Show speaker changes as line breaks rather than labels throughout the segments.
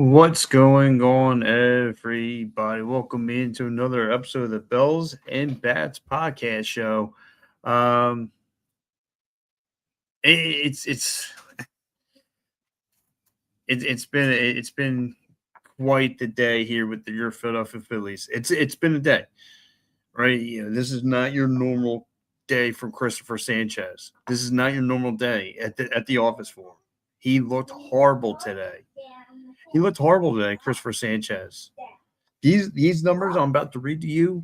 What's going on, everybody? Welcome into another episode of the Bells and Bats podcast show. Um, it's been quite the day here with your Philadelphia Phillies. It's been a day, right? This is not your normal day from Christopher Sanchez. This is not your normal day at the office for him. He looked horrible today. He looked horrible today, Christopher Sanchez. These numbers I'm about to read to you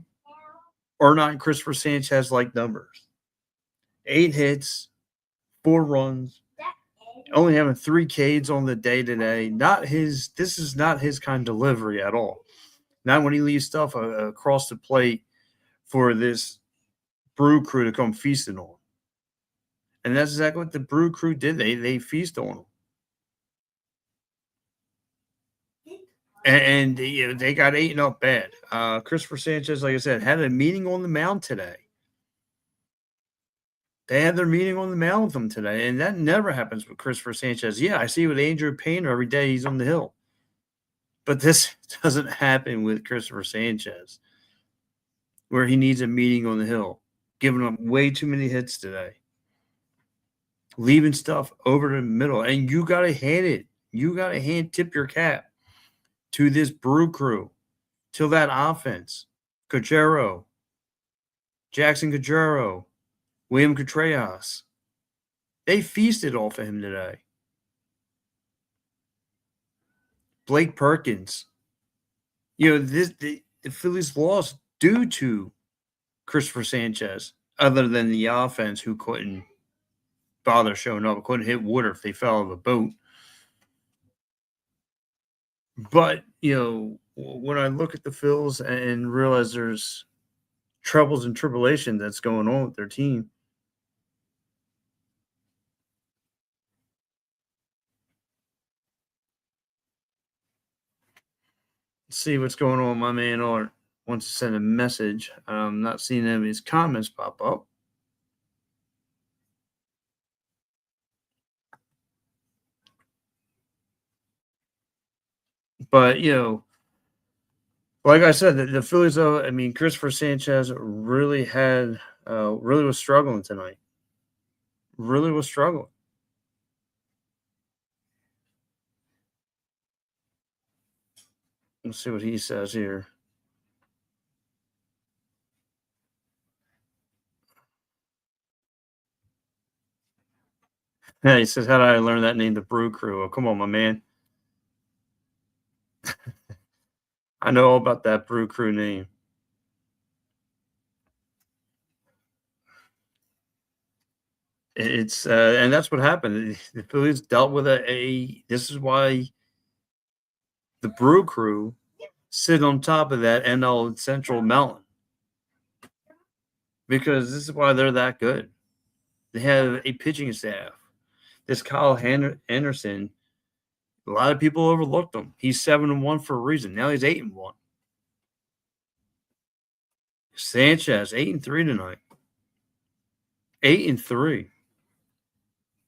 are not Christopher Sanchez like numbers. 8 hits, 4 runs, only having 3 Ks on the day today. This is not his kind of delivery at all. Not when he leaves stuff across the plate for this Brew Crew to come feasting on. And that's exactly what the Brew Crew did. They feast on him. And they got eaten up bad. Christopher Sanchez, like I said, had a meeting on the mound today. They had their meeting on the mound with him today, and that never happens with Christopher Sanchez. Yeah, I see with Andrew Painter every day he's on the hill. But this doesn't happen with Christopher Sanchez, where he needs a meeting on the hill, giving up way too many hits today, leaving stuff over the middle. And you got to hand it. You got to tip your cap to this Brew Crew, to that offense. Cachero, Jackson Cachero, William Contreras. They feasted off of him today. Blake Perkins. The Phillies lost due to Christopher Sanchez, other than the offense who couldn't bother showing up, couldn't hit water if they fell out of a boat. But, when I look at the Phils and realize there's troubles and tribulation that's going on with their team, see what's going on. My man Art wants to send a message. I'm not seeing any of his comments pop up. But, like I said, the Phillies, though, I mean, Christopher Sanchez really was struggling tonight. Really was struggling. Let's see what he says here. Yeah, he says, "How did I learn that name, the Brew Crew?" Oh, come on, my man. I know all about that Brew Crew name. It's and that's what happened. The Phillies dealt with this is why the Brew Crew sit on top of that NL Central mountain, because this is why they're that good. They have a pitching staff. This Kyle Anderson, a lot of people overlooked him. He's 7-1 for a reason. Now he's 8-1. Sanchez 8-3 tonight. 8-3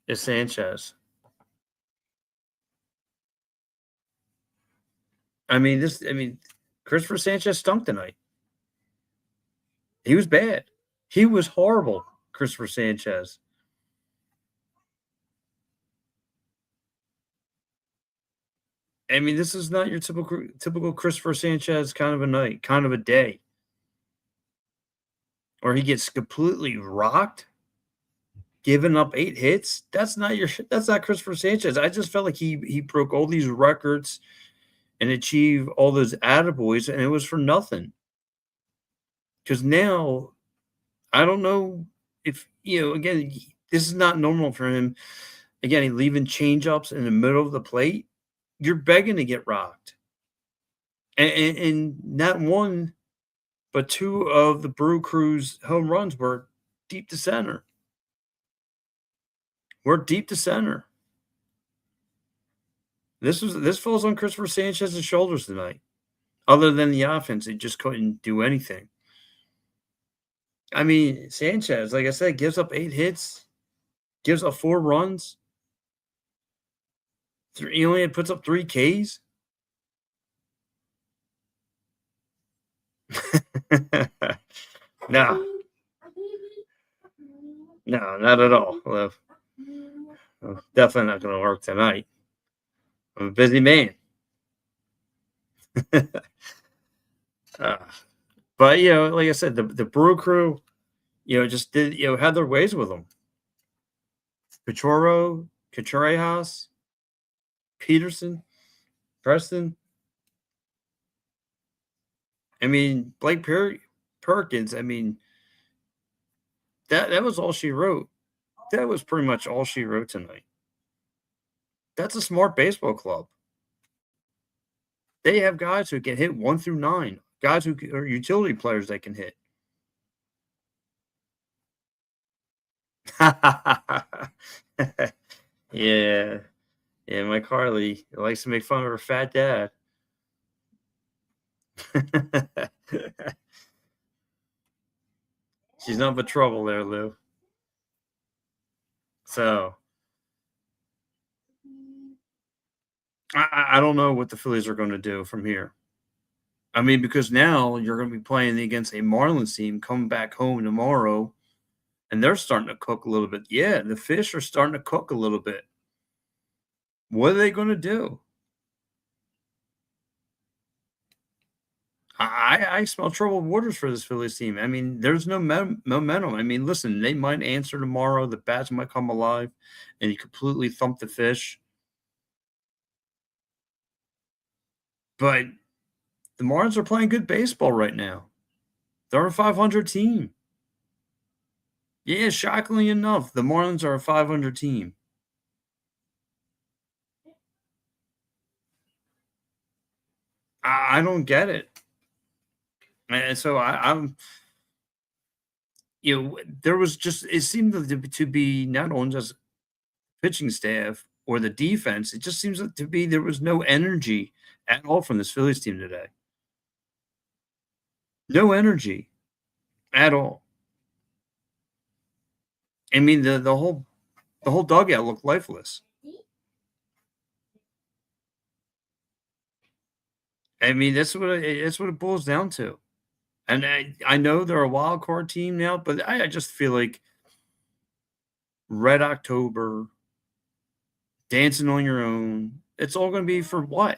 is Sanchez. Christopher Sanchez stunk tonight. He was bad. He was horrible, Christopher Sanchez. I mean, this is not your typical Christopher Sanchez kind of a night, kind of a day. Or he gets completely rocked, giving up 8 hits. That's not Christopher Sanchez. I just felt like he broke all these records and achieved all those attaboys, and it was for nothing. Because now, I don't know if, again, this is not normal for him. Again, he leaving change-ups in the middle of the plate. You're begging to get rocked. And not one, but 2 of the Brew Crew's home runs were deep to center. This falls on Christopher Sanchez's shoulders tonight. Other than the offense, he just couldn't do anything. I mean, Sanchez, like I said, gives up 8 hits, gives up 4 runs. He only puts up 3 Ks. No, no, not at all. Well, definitely not going to work tonight. I'm a busy man. uh, but like I said, the Brew Crew, just did had their ways with them. Pachoro, Contreras, Peterson, Preston. I mean, Perkins. I mean, that was all she wrote. That was pretty much all she wrote tonight. That's a smart baseball club. They have guys who can hit 1 through 9, guys who are utility players that can hit. Yeah. Yeah, my Carly likes to make fun of her fat dad. She's not but trouble there, Lou. So I don't know what the Phillies are going to do from here. I mean, because now you're going to be playing against a Marlins team coming back home tomorrow, and they're starting to cook a little bit. Yeah, the fish are starting to cook a little bit. What are they going to do? I smell troubled waters for this Phillies team. I mean, there's no momentum. I mean, listen, they might answer tomorrow. The bats might come alive, and you completely thump the fish. But the Marlins are playing good baseball right now. They're a 500 team. Yeah, shockingly enough, the Marlins are a 500 team. I don't get it. And so I'm, there was just, it seemed to be not only just pitching staff or the defense, it just seems to be there was no energy at all from this Phillies team today. No energy at all. I mean, the whole dugout looked lifeless. I mean, that's what it boils down to. And I know they're a wild card team now, but I just feel like Red October, dancing on your own, it's all going to be for what?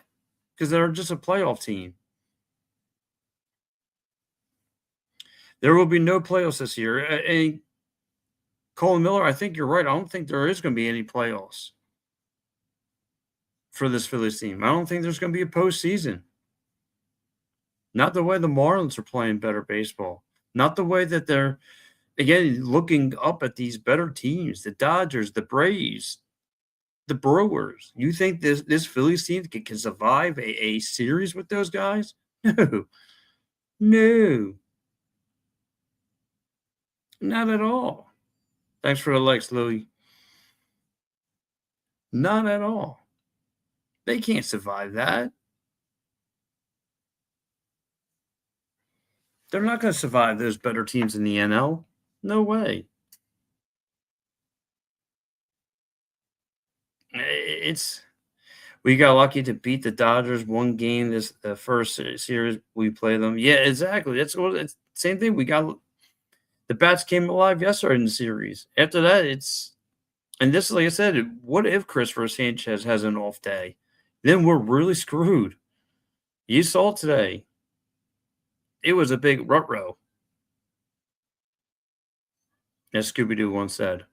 Because they're just a playoff team. There will be no playoffs this year. And Colin Miller, I think you're right. I don't think there is going to be any playoffs for this Phillies team. I don't think there's going to be a postseason. Not the way the Marlins are playing better baseball. Not the way that they're, again, looking up at these better teams, the Dodgers, the Braves, the Brewers. You think this Phillies team can survive a series with those guys? No. No. Not at all. Thanks for the likes, Louie. Not at all. They can't survive that. They're not going to survive those better teams in the NL. No way. It's we got lucky to beat the Dodgers one game this the first series we play them. Yeah, exactly. That's what it's same thing. We got the bats came alive yesterday in the series. After that, it's and this, like I said, what if Christopher Sanchez has an off day? Then we're really screwed. You saw today. It was a big rut-row, as Scooby Doo once said.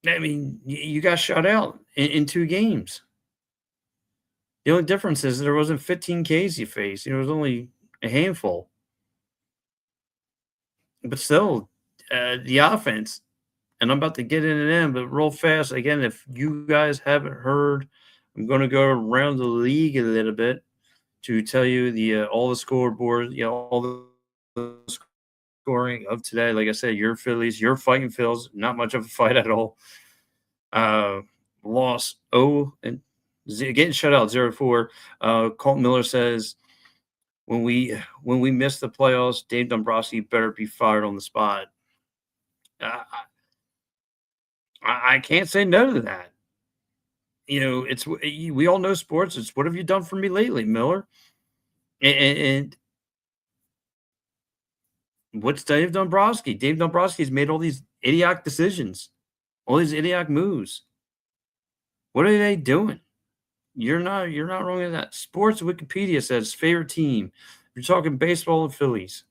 I mean, you got shut out in 2 games. The only difference is there wasn't 15 Ks you faced. It was only a handful. But still, the offense, and I'm about to get into them, but real fast. Again, if you guys haven't heard, I'm going to go around the league a little bit to tell you the all the scoreboard, all the scoring of today. Like I said, your Phillies, your fighting Phils, not much of a fight at all. Loss and getting shut out 0-4. Colton Miller says when we miss the playoffs, Dave Dombrowski better be fired on the spot. I can't say no to that. It's we all know sports. It's what have you done for me lately, Miller? And what's Dave Dombrowski? Dave Dombrowski's made all these idiotic decisions, all these idiotic moves. What are they doing? You're not wrong in that. Sports Wikipedia says favorite team. You're talking baseball and Phillies.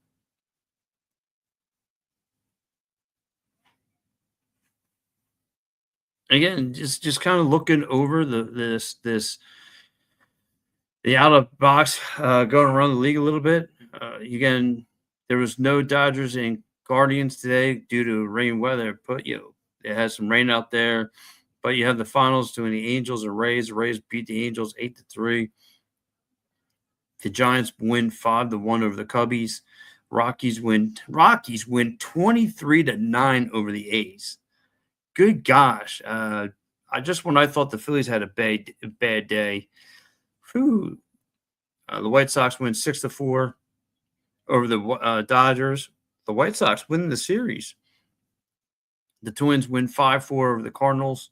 Again, just kind of looking over the out of box going around the league a little bit. Again, there was no Dodgers and Guardians today due to rain weather. But it has some rain out there. But you have the finals between the Angels and Rays. The Rays beat the Angels 8-3. The Giants win 5-1 over the Cubbies. Rockies win 23-9 over the A's. Good gosh. When I thought the Phillies had a bad day. Whew. The White Sox win 6-4 over the Dodgers. The White Sox win the series. The Twins win 5-4 over the Cardinals.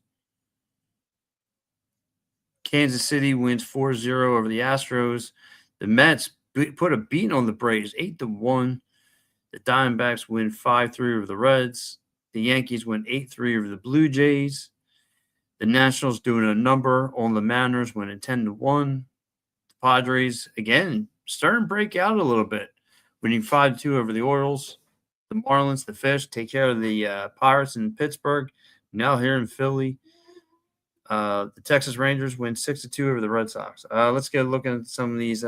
Kansas City wins 4-0 over the Astros. The Mets put a beating on the Braves, 8-1. The Diamondbacks win 5-3 over the Reds. The Yankees win 8-3 over the Blue Jays. The Nationals doing a number on the Mariners, winning 10-1. The Padres, again, starting to break out a little bit, winning 5-2 over the Orioles. The Marlins, the Fish, take care of the Pirates in Pittsburgh. Now here in Philly. The Texas Rangers win 6-2 over the Red Sox. Let's get a look at some of these.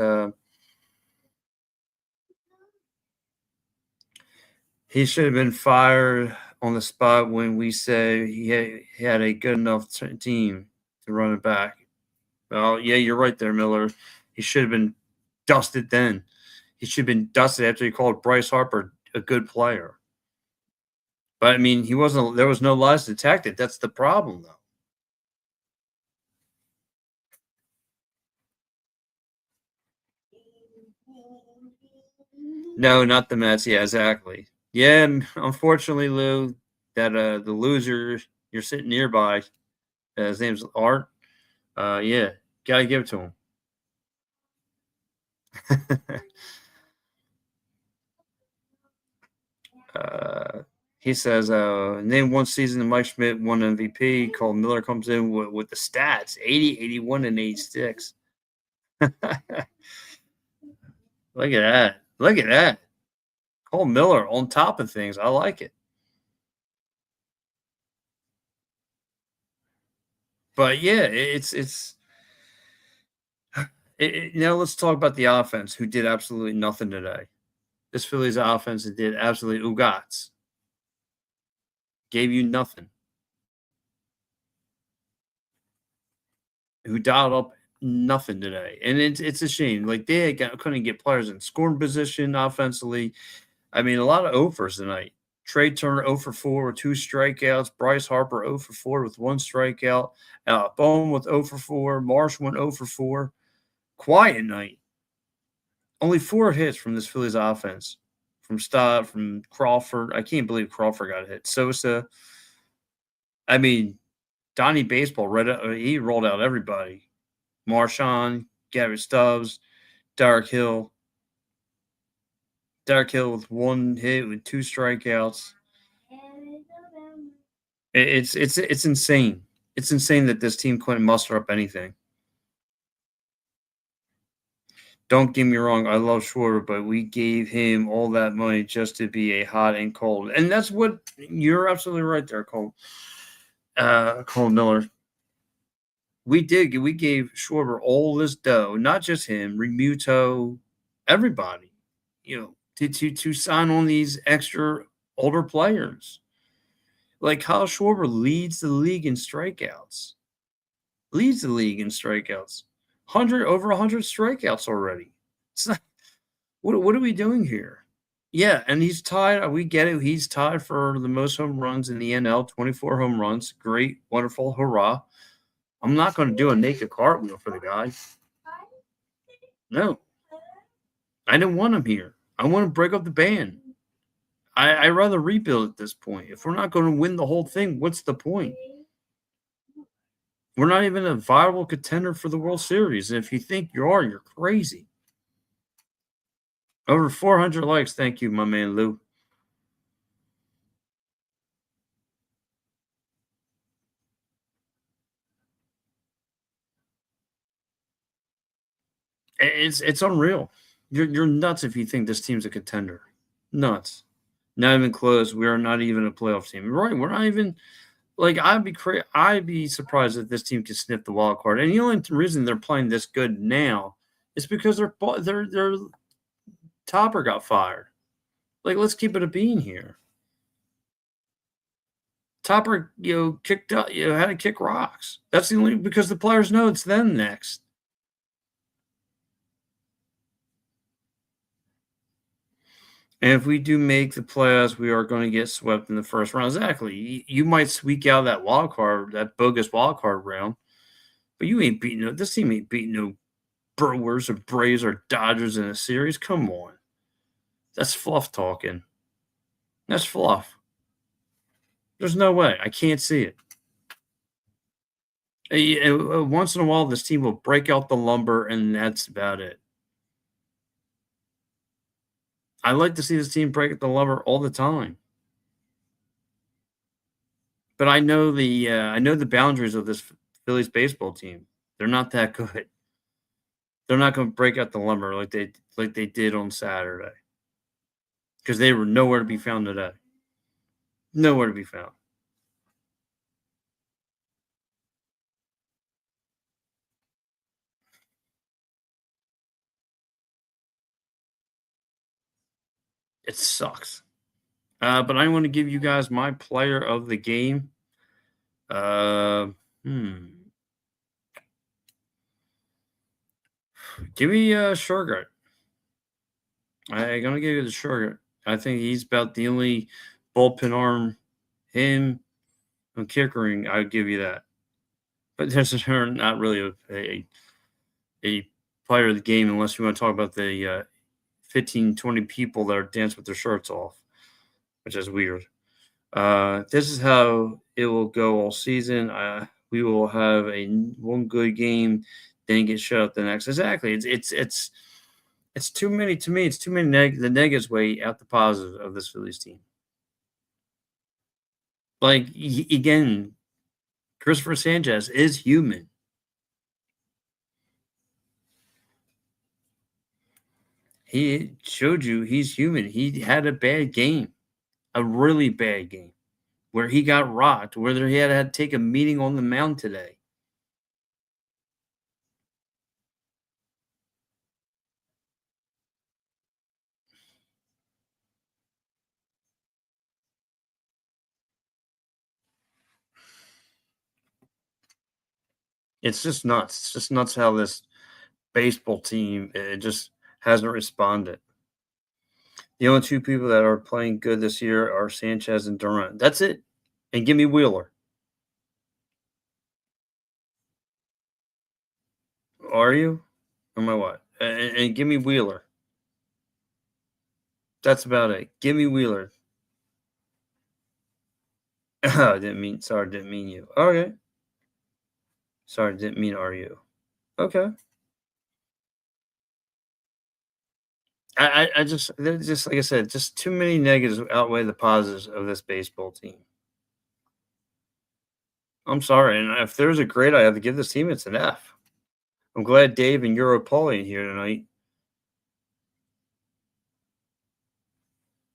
He should have been fired on the spot when we say he had a good enough team to run it back. Well, yeah, you're right there, Miller. He should have been dusted then. He should have been dusted after he called Bryce Harper a good player. But, I mean, he wasn't – there was no lies detected. That's the problem, though. No, not the Mets. Yeah, exactly. Yeah, unfortunately, Lou, that the loser you're sitting nearby, his name's Art. Yeah, gotta give it to him. He says, name one season that Mike Schmidt won MVP. Cole Miller comes in with the stats 80, 81, and 86. Look at that. Look at that. Cole Miller on top of things. I like it. But yeah, now let's talk about the offense, who did absolutely nothing today. This Phillies offense did absolutely ugats. Gave you nothing. Who dialed up nothing today. And it's a shame. Like couldn't get players in scoring position offensively. I mean, a lot of offers tonight. Trey Turner 0 for 4 with 2 strikeouts. Bryce Harper 0 for 4 with 1 strikeout. Bone with 0 for 4. Marsh went 0 for 4. Quiet night. Only 4 hits from this Phillies offense. From Stott, from Crawford. I can't believe Crawford got hit. Sosa. I mean, Donnie Baseball he rolled out everybody. Marchand, Gary Stubbs, Derek Hill. Derek Hill with 1 hit with 2 strikeouts. It's insane. It's insane that this team couldn't muster up anything. Don't get me wrong, I love Schwarber, but we gave him all that money just to be a hot and cold. And that's what you're absolutely right there, Cole Miller. We gave Schwarber all this dough, not just him, Remuto, everybody, to sign on these extra older players. Like Kyle Schwarber leads the league in strikeouts. Over 100 strikeouts already. It's not, what are we doing here? Yeah, and he's tied. We get it. He's tied for the most home runs in the NL, 24 home runs. Great, wonderful, hurrah. I'm not going to do a naked cartwheel for the guy. No. I didn't want him here. I want to break up the band. I'd rather rebuild at this point. If we're not going to win the whole thing, what's the point? We're not even a viable contender for the World Series. And if you think you are, you're crazy. Over 400 likes. Thank you, my man Lou. It's unreal. You're nuts if you think this team's a contender. Nuts. Not even close. We are not even a playoff team. Right? We're not even like I'd be surprised if this team could sniff the wild card. And the only reason they're playing this good now is because their topper got fired. Like, let's keep it a bean here. Topper, kicked up, had to kick rocks. That's the only because the players know it's them next. And if we do make the playoffs, we are going to get swept in the first round. Exactly. You might squeak out that wild card, that bogus wild card round, but you ain't beating no. This team ain't beating no Brewers or Braves or Dodgers in a series. Come on, that's fluff talking. That's fluff. There's no way. I can't see it. Once in a while, this team will break out the lumber, and that's about it. I like to see this team break out the lumber all the time, but I know the boundaries of this Phillies baseball team. They're not that good. They're not going to break out the lumber like they did on Saturday because they were nowhere to be found today. Nowhere to be found. It sucks. But I want to give you guys my player of the game. Uh, hmm. Give me Sugar. I'm gonna give you the Sugar. I think he's about the only bullpen arm. Him and Kickering, I'd give you that. But this is not really a player of the game unless you want to talk about the 15, 20 people that are dancing with their shirts off, which is weird. This is how it will go all season. We will have one good game, then get shut out the next. Exactly. It's too many to me. It's too many the negatives weigh out the positive of this Phillies team. Like again, Christopher Sanchez is human. He showed you he's human. He had a bad game, a really bad game, where he got rocked, where he had to take a meeting on the mound today. It's just nuts. It's just nuts how this baseball team it just hasn't responded. The only two people that are playing good this year are Sanchez and Durant. That's it. And give me Wheeler. Are you? Or am I what? And give me Wheeler. That's about it. Give me Wheeler. Oh, didn't mean you. Okay. Sorry, didn't mean are you. Okay. I just there's just like I said, just too many negatives outweigh the positives of this baseball team. I'm sorry, and if there's a grade I have to give this team, it's an F. I'm glad Dave and Europoli in here tonight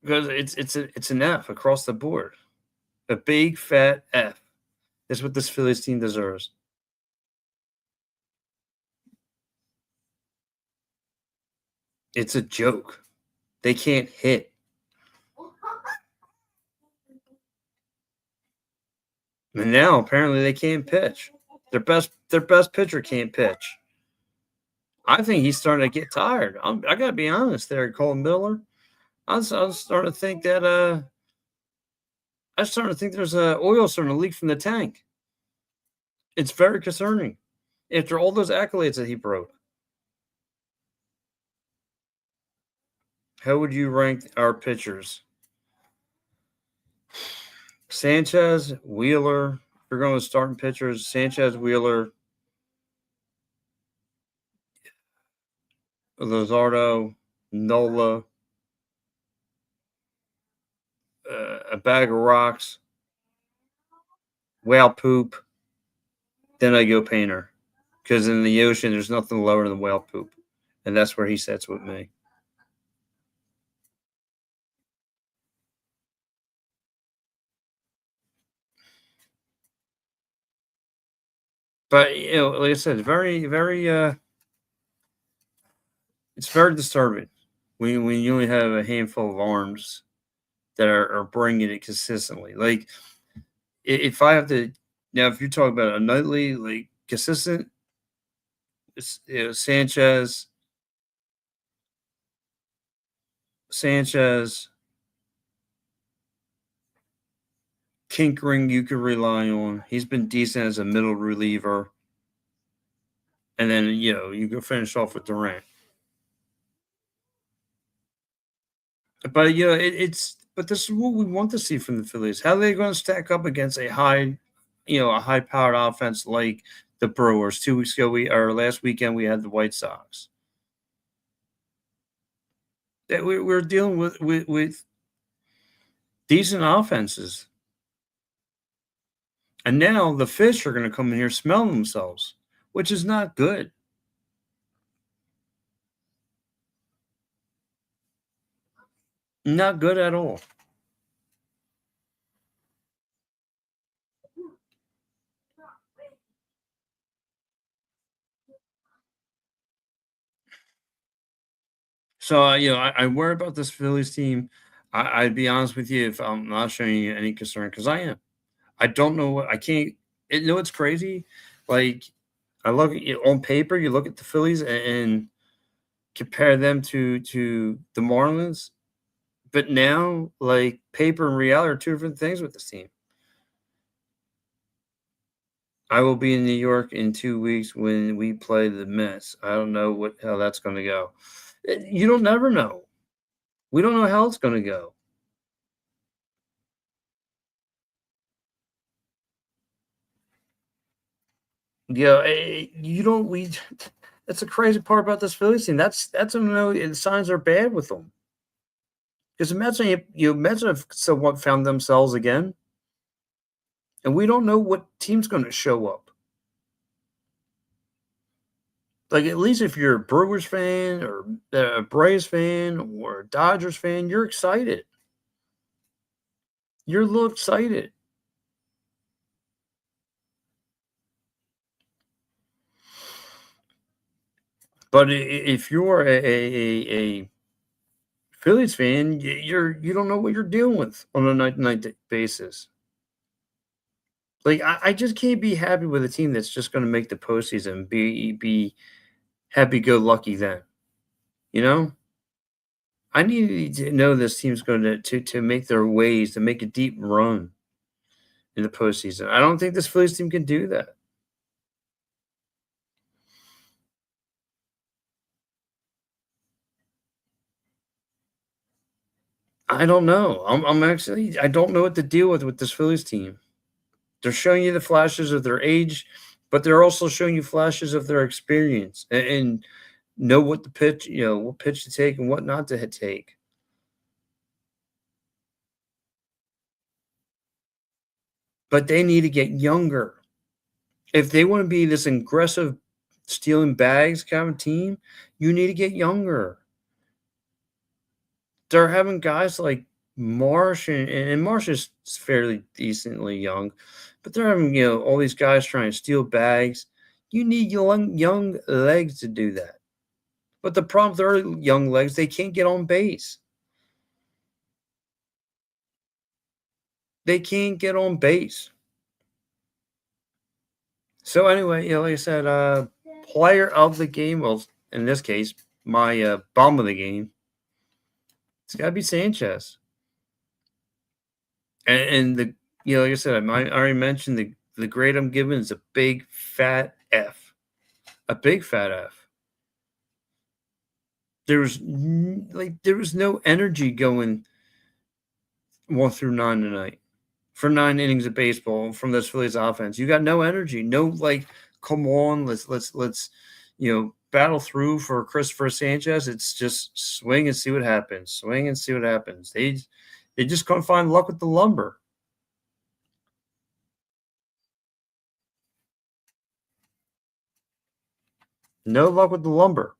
because it's an F across the board, a big fat F. That's what this Phillies team deserves. It's a joke. They can't hit. And now apparently they can't pitch. Their best pitcher can't pitch. I think he's starting to get tired. I gotta be honest there, Cole Miller. I was starting to think that I'm starting to think there's oil starting to leak from the tank. It's very concerning after all those accolades that he broke. How would you rank our pitchers? Sanchez, Wheeler. If we're going with starting pitchers, Sanchez, Wheeler, Luzardo, Nola, a bag of rocks, whale poop, then I go painter. Because in the ocean, there's nothing lower than whale poop, and that's where he sits with me. But like I said, it's very disturbing when you only have a handful of arms that are bringing it consistently. Like if I have to now, if you're talking about a nightly like consistent, Sanchez, Sanchez, Kinkering, you can rely on. He's been decent as a middle reliever, and then you can finish off with Durant. But but this is what we want to see from the Phillies. How are they going to stack up against a high powered offense like the Brewers? 2 weeks ago, or last weekend we had the White Sox. That we're dealing with decent offenses, and now the fish are going to come in here smelling themselves, which is not good. Not good at all. So I worry about this Phillies team. I'd be honest with you if I'm not showing you any concern because I am. I don't know what I can't. It's crazy. Like I look at it on paper, you look at the Phillies and compare them to the Marlins, but now like paper and reality are two different things with this team. I will be in New York in 2 weeks when we play the Mets. I don't know what how that's going to go. You don't never know. We don't know how it's going to go. You don't. We. That's the crazy part about this Phillies team. That's when the signs are bad with them. Because imagine imagine if someone found themselves again, and we don't know what team's going to show up. Like at least if you're a Brewers fan or a Braves fan or a Dodgers fan, you're excited. You're a little excited. But if you're a Phillies fan, you don't know what you're dealing with on a night to night basis. Like I just can't be happy with a team that's just going to make the postseason. Be happy go lucky then. You know, I need to know this team's going to make their ways to make a deep run in the postseason. I don't think this Phillies team can do that. I don't know. I'm actually I don't know what to deal with this Phillies team. They're showing you the flashes of their age, but they're also showing you flashes of their experience and know what the pitch, what pitch to take and what not to take. But they need to get younger. If they want to be this aggressive stealing bags kind of team, you need to get younger. They're having guys like Marsh and Marsh is fairly decently young, but they're having, all these guys trying to steal bags. You need young legs to do that. But the problem with their young legs, they can't get on base. They can't get on base. So anyway, like I said, player of the game. Well, in this case, my bum of the game. It's got to be Sanchez. And like I said, I already mentioned the grade I'm giving is a big fat F. A big fat F. There was no energy going 1 through 9 tonight for 9 innings of baseball from this Phillies offense. You got no energy, no like, come on, let's battle through for Christopher Sanchez. It's just swing and see what happens. Swing and see what happens. They just couldn't find luck with the lumber. No luck with the lumber.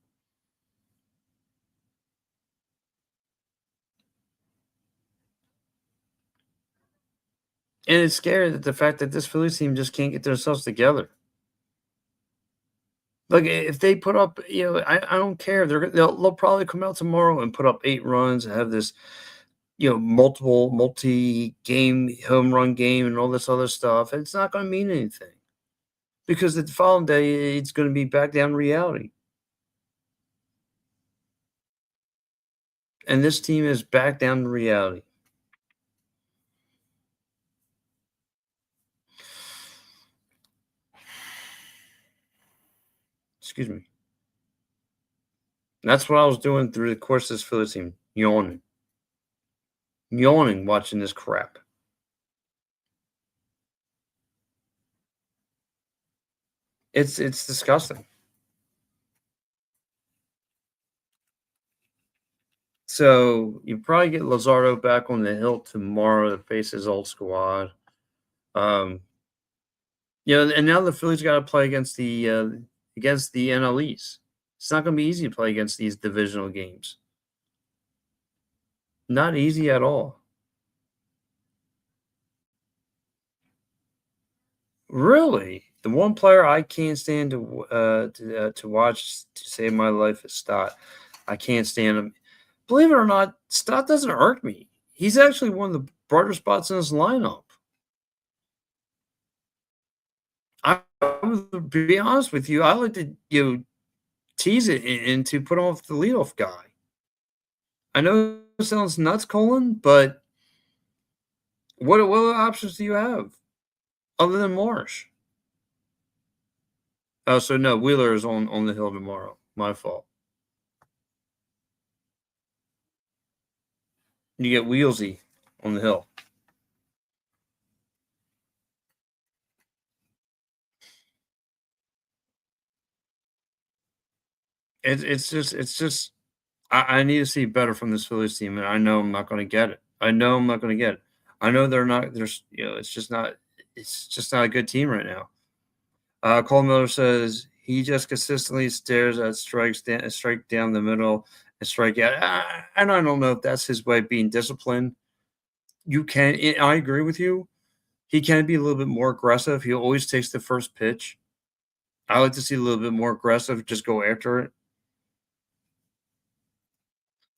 And it's scary that the fact that this Phillies team just can't get themselves together. Like if they put up, I don't care. They'll probably come out tomorrow and put up 8 runs and have this, multi-game home run game and all this other stuff. And it's not going to mean anything because the following day it's going to be back down to reality. And this team is back down to reality. Excuse me. That's what I was doing through the course of this Phillies team, yawning, watching this crap. It's disgusting. So you probably get Lazardo back on the hill tomorrow to face his old squad. Um, and now the Phillies got to play against the NLEs. It's not going to be easy to play against these divisional games. Not easy at all. Really, the one player I can't stand to watch to save my life is Stott. I can't stand him. Believe it or not, Stott doesn't irk me. He's actually one of the brighter spots in this lineup. I would be honest with you. I like to tease it and to put off the leadoff guy. I know it sounds nuts, Colin, but what other options do you have other than Marsh? Oh, so no, Wheeler is on the hill tomorrow. My fault. You get Wheelsy on the hill. It's just I need to see better from this Phillies team, and I know I'm not going to get it. I know I'm not going to get it. I know they're not. There's it's just not. It's just not a good team right now. Cole Miller says he just consistently stares at strike down the middle and strike out. And I don't know if that's his way of being disciplined. I agree with you. He can be a little bit more aggressive. He always takes the first pitch. I like to see a little bit more aggressive. Just go after it.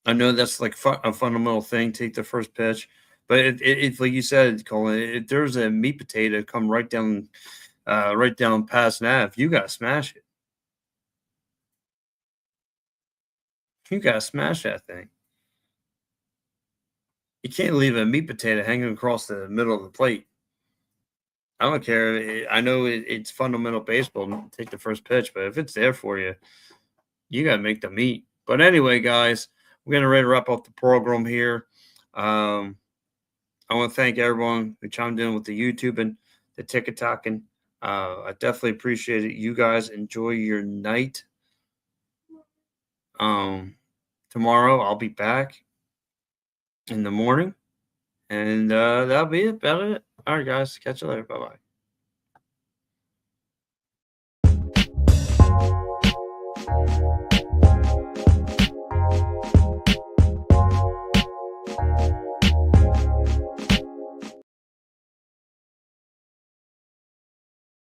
I know that's like a fundamental thing. Take the first pitch, but it's like you said, Colin. If there's a meat potato come right down past Nav, you gotta smash it. You gotta smash that thing. You can't leave a meat potato hanging across the middle of the plate. I don't care. I know it's fundamental baseball to take the first pitch, but if it's there for you, you got to make the meat. But anyway, guys, we're going to ready to wrap up the program here. I want to thank everyone who chimed in with the YouTube and the TikTok. And I definitely appreciate it. You guys enjoy your night. Tomorrow, I'll be back in the morning. And that'll be it. About it. All right, guys. Catch you later. Bye bye.